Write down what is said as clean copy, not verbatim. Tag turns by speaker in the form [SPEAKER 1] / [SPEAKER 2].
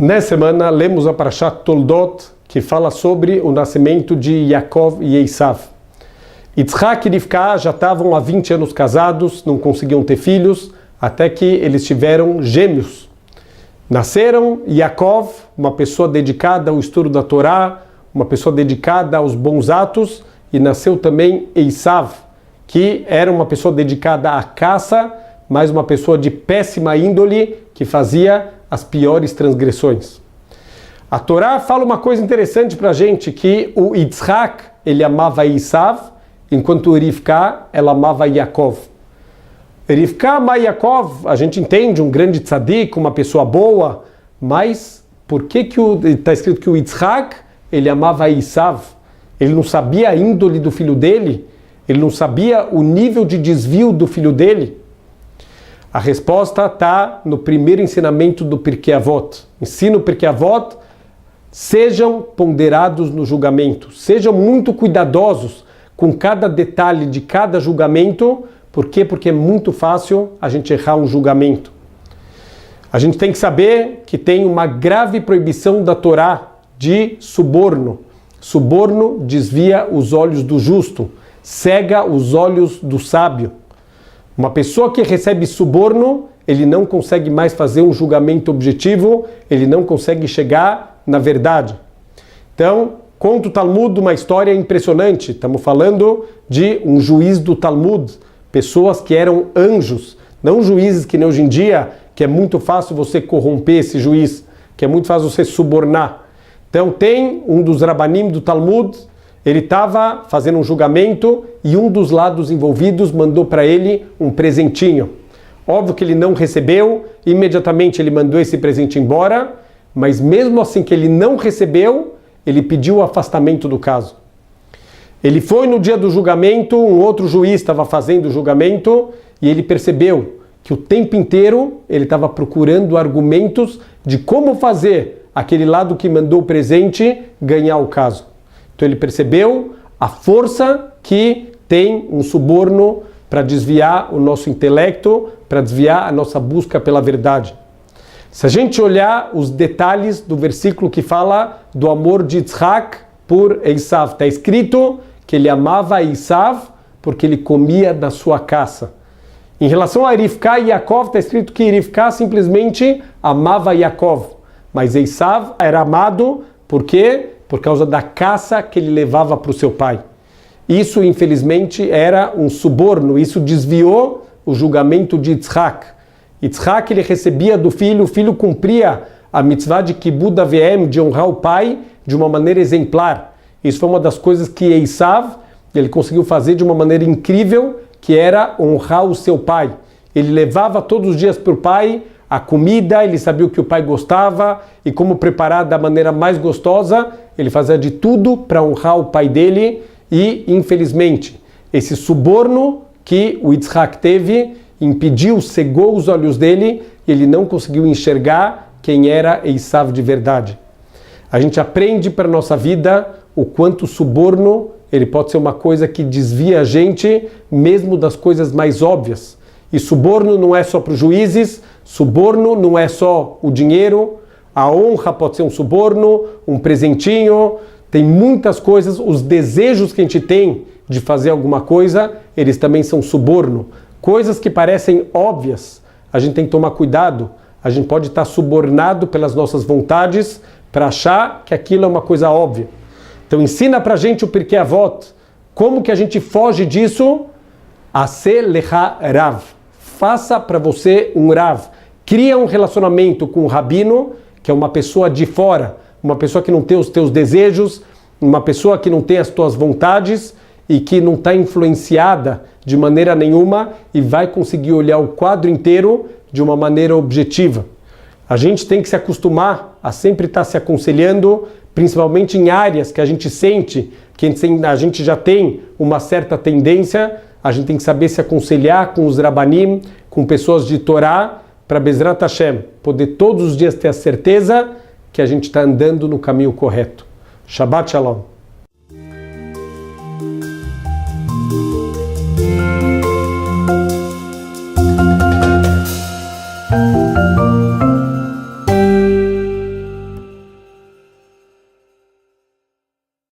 [SPEAKER 1] Nessa semana, lemos a Parashat Toldot, que fala sobre o nascimento de Yaakov e Esav. Yitzhak e Rivka já estavam há 20 anos casados, não conseguiam ter filhos, até que eles tiveram gêmeos. Nasceram Yaakov, uma pessoa dedicada ao estudo da Torá, uma pessoa dedicada aos bons atos, e nasceu também Esav, que era uma pessoa dedicada à caça, mas uma pessoa de péssima índole, que fazia as piores transgressões. A Torá fala uma coisa interessante para a gente, que o Yitzhak, ele amava Esav, enquanto Rivka, ela amava Yaakov. Rivka ama Yaakov, a gente entende, um grande tzadik, uma pessoa boa, mas por que está escrito que o Yitzhak, ele amava Esav? Ele não sabia a índole do filho dele? Ele não sabia o nível de desvio do filho dele? A resposta está no primeiro ensinamento do Pirkei Avot. Ensina o Pirkei Avot, sejam ponderados no julgamento, sejam muito cuidadosos com cada detalhe de cada julgamento. Por quê? Porque é muito fácil a gente errar um julgamento. A gente tem que saber que tem uma grave proibição da Torá de suborno. Suborno desvia os olhos do justo, cega os olhos do sábio. Uma pessoa que recebe suborno, ele não consegue mais fazer um julgamento objetivo, ele não consegue chegar na verdade. Então, conta o Talmud uma história impressionante. Estamos falando de um juiz do Talmud, pessoas que eram anjos, não juízes que nem hoje em dia, que é muito fácil você corromper esse juiz, que é muito fácil você subornar. Então tem um dos rabanim do Talmud, ele estava fazendo um julgamento e um dos lados envolvidos mandou para ele um presentinho. Óbvio que ele não recebeu, imediatamente ele mandou esse presente embora, mas mesmo assim que ele não recebeu, ele pediu o afastamento do caso. Ele foi no dia do julgamento, um outro juiz estava fazendo o julgamento e ele percebeu que o tempo inteiro ele estava procurando argumentos de como fazer aquele lado que mandou o presente ganhar o caso. Então ele percebeu a força que tem um suborno para desviar o nosso intelecto, para desviar a nossa busca pela verdade. Se a gente olhar os detalhes do versículo que fala do amor de Yitzhak por Esav, está escrito que ele amava Esav porque ele comia da sua caça. Em relação a Rivka e Yaakov, está escrito que Rivka simplesmente amava Yaakov, mas Esav era amado por quê? Por causa da caça que ele levava para o seu pai. Isso, infelizmente, era um suborno, isso desviou o julgamento de Yitzhak. Yitzhak, ele recebia do filho, o filho cumpria a mitzvah de Kibud Avim, de honrar o pai, de uma maneira exemplar. Isso foi uma das coisas que Esav, ele conseguiu fazer de uma maneira incrível, que era honrar o seu pai. Ele levava todos os dias para o pai a comida, ele sabia o que o pai gostava e como preparar da maneira mais gostosa. Ele fazia de tudo para honrar o pai dele e, infelizmente, esse suborno que o Yitzhak teve impediu, cegou os olhos dele e ele não conseguiu enxergar quem era Esav de verdade. A gente aprende para a nossa vida o quanto o suborno ele pode ser uma coisa que desvia a gente mesmo das coisas mais óbvias. E suborno não é só para os juízes, suborno não é só o dinheiro, a honra pode ser um suborno, um presentinho, tem muitas coisas, os desejos que a gente tem de fazer alguma coisa, eles também são suborno. Coisas que parecem óbvias, a gente tem que tomar cuidado, a gente pode estar subornado pelas nossas vontades para achar que aquilo é uma coisa óbvia. Então ensina pra gente o Pirkei Avot, como que a gente foge disso? Ase lecha rav. Faça para você um rav. Cria um relacionamento com o rabino, que é uma pessoa de fora, uma pessoa que não tem os teus desejos, uma pessoa que não tem as tuas vontades e que não está influenciada de maneira nenhuma e vai conseguir olhar o quadro inteiro de uma maneira objetiva. A gente tem que se acostumar a sempre estar se aconselhando, principalmente em áreas que a gente sente que a gente já tem uma certa tendência. A gente tem que saber se aconselhar com os rabanim, com pessoas de Torá, para Bezrat Hashem poder todos os dias ter a certeza que a gente está andando no caminho correto. Shabbat Shalom.